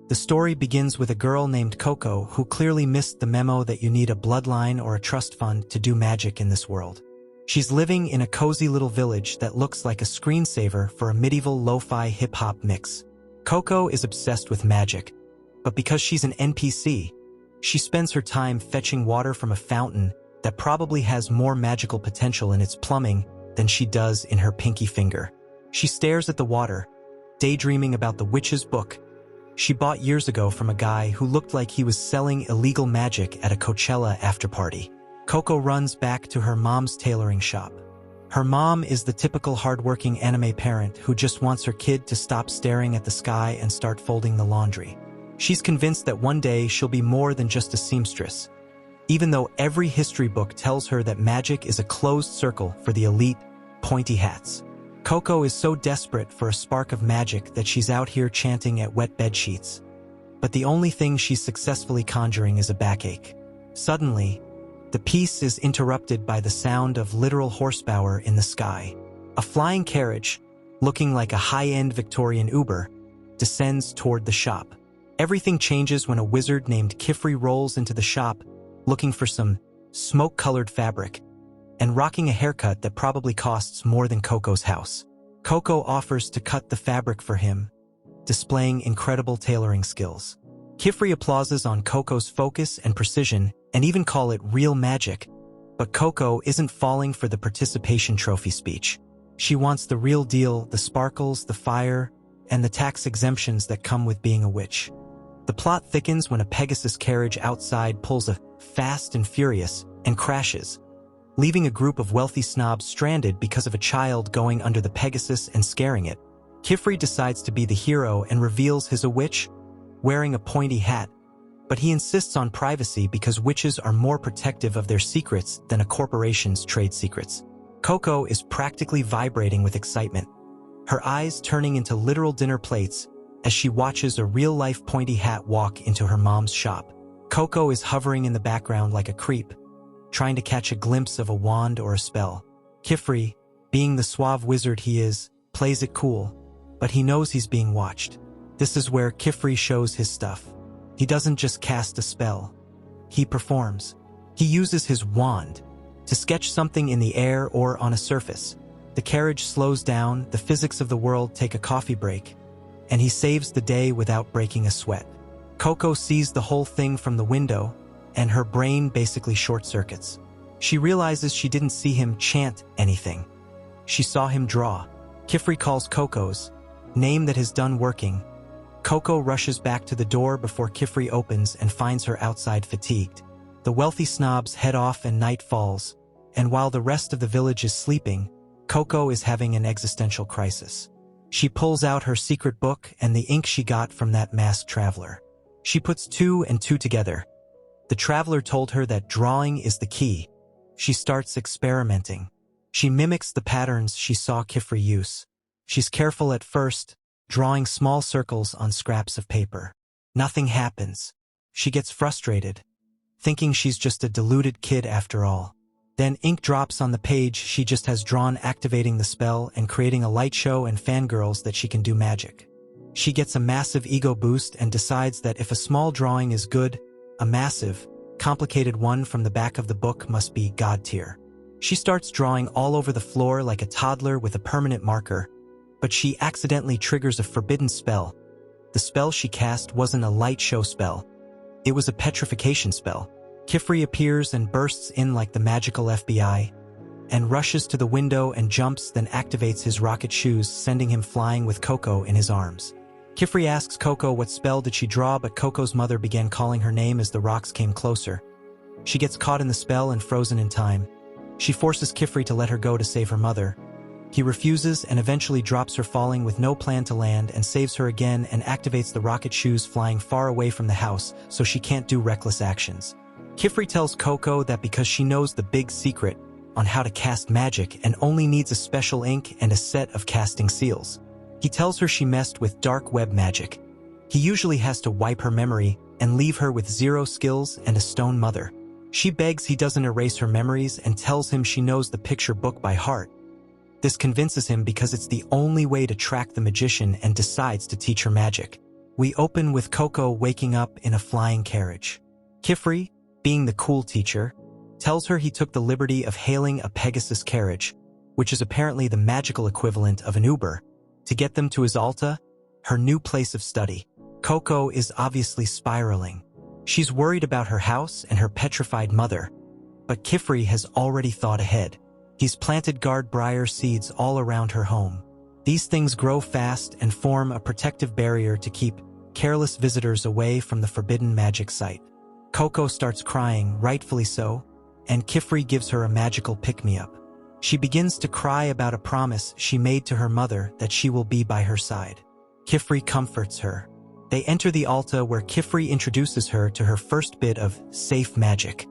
The story begins with a girl named Coco who clearly missed the memo that you need a bloodline or a trust fund to do magic in this world. She's living in a cozy little village that looks like a screensaver for a medieval lo-fi hip-hop mix. Coco is obsessed with magic, but because she's an NPC, she spends her time fetching water from a fountain that probably has more magical potential in its plumbing than she does in her pinky finger. She stares at the water, daydreaming about the witch's book she bought years ago from a guy who looked like he was selling illegal magic at a Coachella afterparty. Coco runs back to her mom's tailoring shop. Her mom is the typical hardworking anime parent who just wants her kid to stop staring at the sky and start folding the laundry. She's convinced that one day she'll be more than just a seamstress, even though every history book tells her that magic is a closed circle for the elite, pointy hats. Coco is so desperate for a spark of magic that she's out here chanting at wet bed sheets. But the only thing she's successfully conjuring is a backache. Suddenly, the piece is interrupted by the sound of literal horsepower in the sky. A flying carriage, looking like a high-end Victorian Uber, descends toward the shop. Everything changes when a wizard named Kifri rolls into the shop, looking for some smoke-colored fabric, and rocking a haircut that probably costs more than Coco's house. Coco offers to cut the fabric for him, displaying incredible tailoring skills. Kifri applauses on Coco's focus and precision and even call it real magic, but Coco isn't falling for the participation trophy speech. She wants the real deal, the sparkles, the fire, and the tax exemptions that come with being a witch. The plot thickens when a Pegasus carriage outside pulls a Fast and Furious and crashes, leaving a group of wealthy snobs stranded because of a child going under the Pegasus and scaring it. Kifri decides to be the hero and reveals he's a witch, wearing a pointy hat, but he insists on privacy because witches are more protective of their secrets than a corporation's trade secrets. Coco is practically vibrating with excitement, her eyes turning into literal dinner plates as she watches a real-life pointy hat walk into her mom's shop. Coco is hovering in the background like a creep, trying to catch a glimpse of a wand or a spell. Kifri, being the suave wizard he is, plays it cool, but he knows he's being watched. This is where Kifri shows his stuff. He doesn't just cast a spell. He performs. He uses his wand to sketch something in the air or on a surface. The carriage slows down, the physics of the world take a coffee break, and he saves the day without breaking a sweat. Coco sees the whole thing from the window, and her brain basically short-circuits. She realizes she didn't see him chant anything. She saw him draw. Kifri calls Coco's name that is done working. Coco rushes back to the door before Kifri opens and finds her outside fatigued. The wealthy snobs head off and night falls, and while the rest of the village is sleeping, Coco is having an existential crisis. She pulls out her secret book and the ink she got from that masked traveler. She puts two and two together. The traveler told her that drawing is the key. She starts experimenting. She mimics the patterns she saw Kifri use. She's careful at first, drawing small circles on scraps of paper. Nothing happens. She gets frustrated, thinking she's just a deluded kid after all. Then ink drops on the page she just has drawn, activating the spell and creating a light show and fangirls that she can do magic. She gets a massive ego boost and decides that if a small drawing is good, a massive, complicated one from the back of the book must be God tier. She starts drawing all over the floor like a toddler with a permanent marker, but she accidentally triggers a forbidden spell. The spell she cast wasn't a light show spell. It was a petrification spell. Kifri appears and bursts in like the magical FBI, and rushes to the window and jumps, then activates his rocket shoes, sending him flying with Coco in his arms. Kifri asks Coco what spell did she draw, but Coco's mother began calling her name as the rocks came closer. She gets caught in the spell and frozen in time. She forces Kifri to let her go to save her mother. He refuses and eventually drops her, falling with no plan to land, and saves her again and activates the rocket shoes, flying far away from the house so she can't do reckless actions. Kifri tells Coco that because she knows the big secret on how to cast magic and only needs a special ink and a set of casting seals. He tells her she messed with dark web magic. He usually has to wipe her memory and leave her with 0 skills and a stone mother. She begs he doesn't erase her memories and tells him she knows the picture book by heart. This convinces him because it's the only way to track the magician, and decides to teach her magic. We open with Coco waking up in a flying carriage. Kifri, being the cool teacher, tells her he took the liberty of hailing a Pegasus carriage, which is apparently the magical equivalent of an Uber, to get them to Izalta, her new place of study. Coco is obviously spiraling. She's worried about her house and her petrified mother, but Kifri has already thought ahead. He's planted guard briar seeds all around her home. These things grow fast and form a protective barrier to keep careless visitors away from the forbidden magic site. Coco starts crying, rightfully so, and Kifri gives her a magical pick-me-up. She begins to cry about a promise she made to her mother that she will be by her side. Kifri comforts her. They enter the Alta where Kifri introduces her to her first bit of safe magic,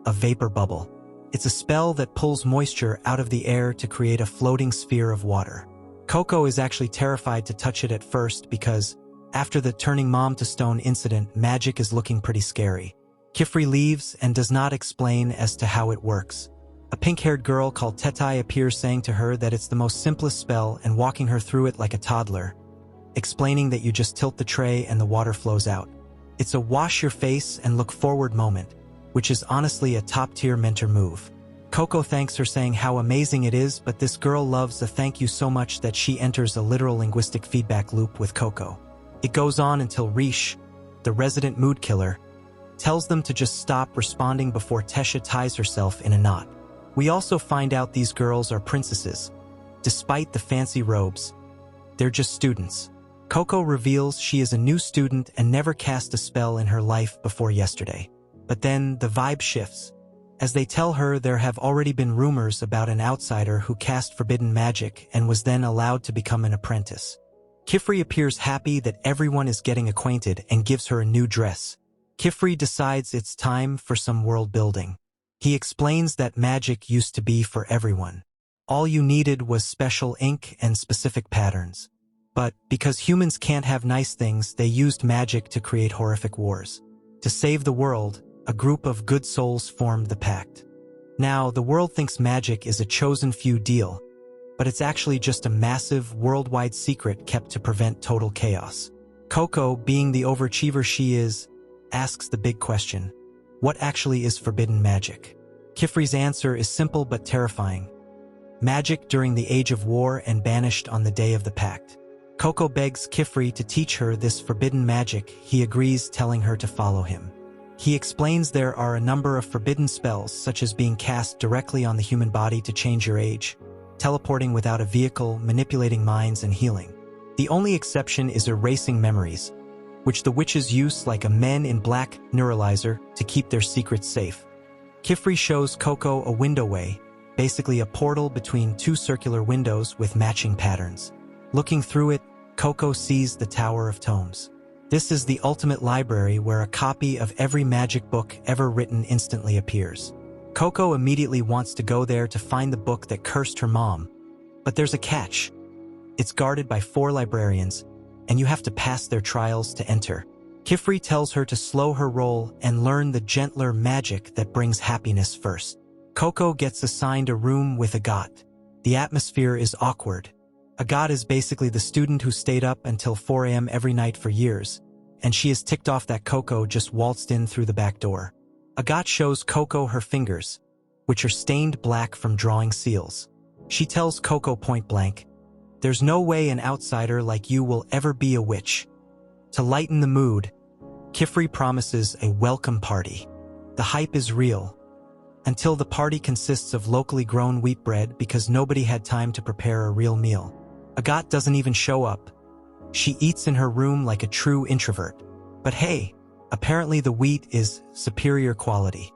a vapor bubble. It's a spell that pulls moisture out of the air to create a floating sphere of water. Coco is actually terrified to touch it at first because, after the turning mom to stone incident, magic is looking pretty scary. Kifri leaves and does not explain as to how it works. A pink-haired girl called Tetai appears saying to her that it's the most simplest spell and walking her through it like a toddler, explaining that you just tilt the tray and the water flows out. It's a wash your face and look forward moment, which is honestly a top-tier mentor move. Coco thanks her saying how amazing it is, but this girl loves a thank you so much that she enters a literal linguistic feedback loop with Coco. It goes on until Rish, the resident mood killer, tells them to just stop responding before Tesha ties herself in a knot. We also find out these girls are princesses. Despite the fancy robes, they're just students. Coco reveals she is a new student and never cast a spell in her life before yesterday. But then the vibe shifts, as they tell her there have already been rumors about an outsider who cast forbidden magic and was then allowed to become an apprentice. Kifri appears happy that everyone is getting acquainted and gives her a new dress. Kifri decides it's time for some world building. He explains that magic used to be for everyone. All you needed was special ink and specific patterns. But because humans can't have nice things, they used magic to create horrific wars. To save the world, a group of good souls formed the pact. Now, the world thinks magic is a chosen few deal, but it's actually just a massive, worldwide secret kept to prevent total chaos. Coco, being the overachiever she is, asks the big question: what actually is forbidden magic? Kifri's answer is simple but terrifying. Magic during the Age of War and banished on the day of the pact. Coco begs Kifri to teach her this forbidden magic. He agrees, telling her to follow him. He explains there are a number of forbidden spells, such as being cast directly on the human body to change your age, teleporting without a vehicle, manipulating minds, and healing. The only exception is erasing memories, which the witches use like a Men in Black neuralizer to keep their secrets safe. Kifri shows Coco a window way, basically a portal between two circular windows with matching patterns. Looking through it, Coco sees the Tower of Tomes. This is the ultimate library where a copy of every magic book ever written instantly appears. Coco immediately wants to go there to find the book that cursed her mom, but there's a catch. It's guarded by 4 librarians, and you have to pass their trials to enter. Kifri tells her to slow her roll and learn the gentler magic that brings happiness first. Coco gets assigned a room with Agat. The atmosphere is awkward. Agat is basically the student who stayed up until 4 a.m. every night for years, and she is ticked off that Coco just waltzed in through the back door. Agat shows Coco her fingers, which are stained black from drawing seals. She tells Coco point blank, "There's no way an outsider like you will ever be a witch." To lighten the mood, Kifri promises a welcome party. The hype is real, until the party consists of locally grown wheat bread because nobody had time to prepare a real meal. Agat doesn't even show up. She eats in her room like a true introvert. But hey, apparently the wheat is superior quality.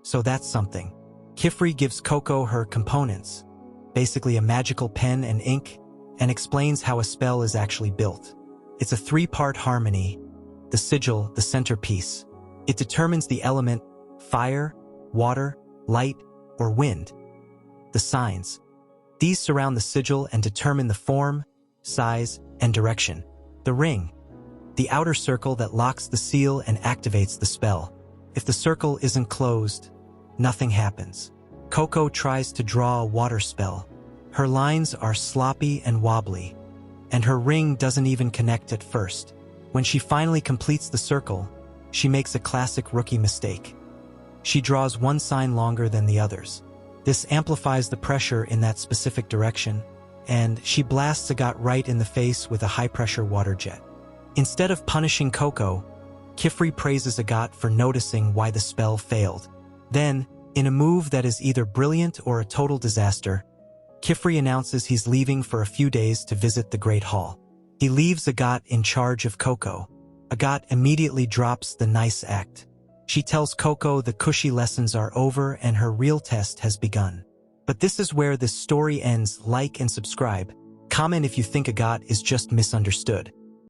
So that's something. Kifri gives Coco her components, basically a magical pen and ink, and explains how a spell is actually built. It's a 3-part harmony, the sigil, the centerpiece. It determines the element, fire, water, light, or wind. The signs. These surround the sigil and determine the form, size, and direction. The ring. The outer circle that locks the seal and activates the spell. If the circle isn't closed, nothing happens. Coco tries to draw a water spell. Her lines are sloppy and wobbly, and her ring doesn't even connect at first. When she finally completes the circle, she makes a classic rookie mistake. She draws one sign longer than the others. This amplifies the pressure in that specific direction, and she blasts Agat right in the face with a high-pressure water jet. Instead of punishing Coco, Kifri praises Agat for noticing why the spell failed. Then, in a move that is either brilliant or a total disaster, Kifri announces he's leaving for a few days to visit the Great Hall. He leaves Agat in charge of Coco. Agat immediately drops the nice act. She tells Coco the cushy lessons are over and her real test has begun. But this is where this story ends. Like and subscribe. Comment if you think Agat is just misunderstood.